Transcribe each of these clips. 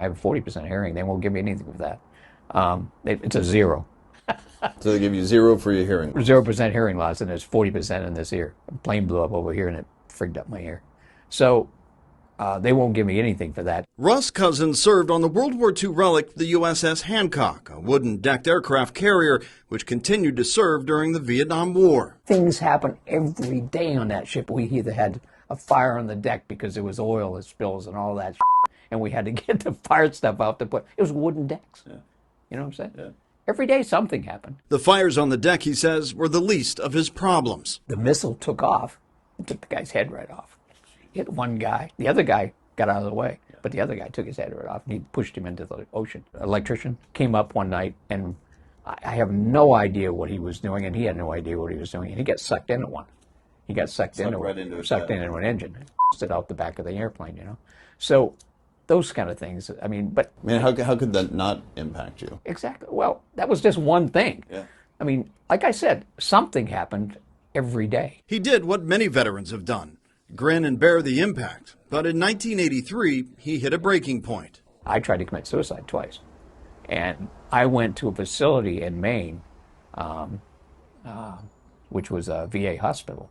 I have a 40% hearing. They won't give me anything for that. It's a zero. So they give you 0 for your hearing loss. 0% hearing loss, and there's 40% in this ear. A plane blew up over here, and it frigged up my ear. So they won't give me anything for that. Russ Cousins served on the World War II relic, the USS Hancock, a wooden-decked aircraft carrier which continued to serve during the Vietnam War. Things happen every day on that ship. We either had a fire on the deck because there was oil spills and all that shit, and we had to get the fire stuff out to put. It was wooden decks. Yeah. You know what I'm saying? Yeah. Every day something happened. The fires on the deck, he says, were the least of his problems. The missile took off and took the guy's head right off. Hit one guy. The other guy got out of the way, but the other guy took his head right off and he pushed him into the ocean. An electrician came up one night, and I have no idea what he was doing, and he had no idea what he was doing, and he got sucked into one. He got sucked into an engine, it out the back of the airplane, you know. So those kind of things. I mean, how could that not impact you? Exactly. Well, that was just one thing. Yeah. I mean, like I said, something happened every day. He did what many veterans have done, grin and bear the impact. But in 1983, he hit a breaking point. I tried to commit suicide twice. And I went to a facility in Maine, which was a VA hospital.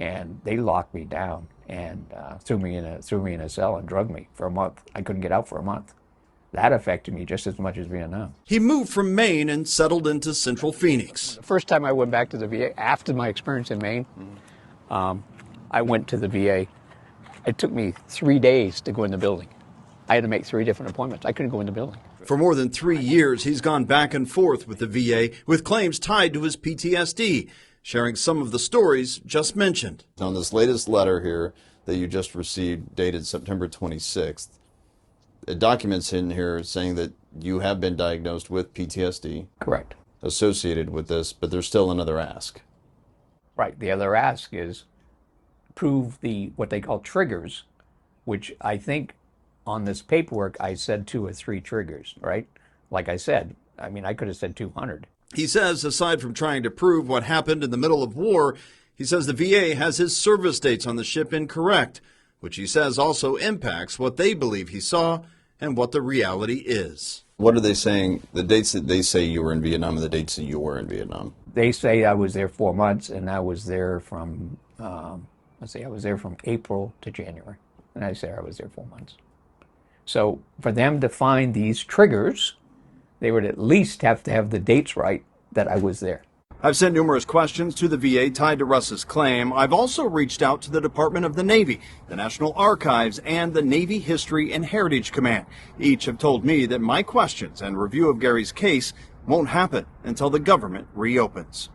And they locked me down and threw me in a cell and drugged me for a month. I couldn't get out for a month. That affected me just as much as Vietnam. He moved from Maine and settled into Central Phoenix. The first time I went back to the VA, after my experience in Maine, I went to the VA. It took me 3 days to go in the building. I had to make 3 different appointments. I couldn't go in the building. For more than 3 years, he's gone back and forth with the VA with claims tied to his PTSD, sharing some of the stories just mentioned. On this latest letter here that you just received, dated September 26th, it documents in here saying that you have been diagnosed with PTSD. Correct. Associated with this, but there's still another ask. Right. The other ask is prove what they call triggers, which I think on this paperwork I said 2 or 3 triggers, right? Like I said, I mean, I could have said 200. He says, aside from trying to prove what happened in the middle of war, he says the VA has his service dates on the ship incorrect, which he says also impacts what they believe he saw and what the reality is. What are they saying? The dates that they say you were in Vietnam and the dates that you were in Vietnam? They say I was there 4 months, and I was there from, I was there from April to January. And I say I was there 4 months. So for them to find these triggers, they would at least have to have the dates right that I was there. I've sent numerous questions to the VA tied to Russ's claim. I've also reached out to the Department of the Navy, the National Archives, and the Navy History and Heritage Command. Each have told me that my questions and review of Gary's case won't happen until the government reopens.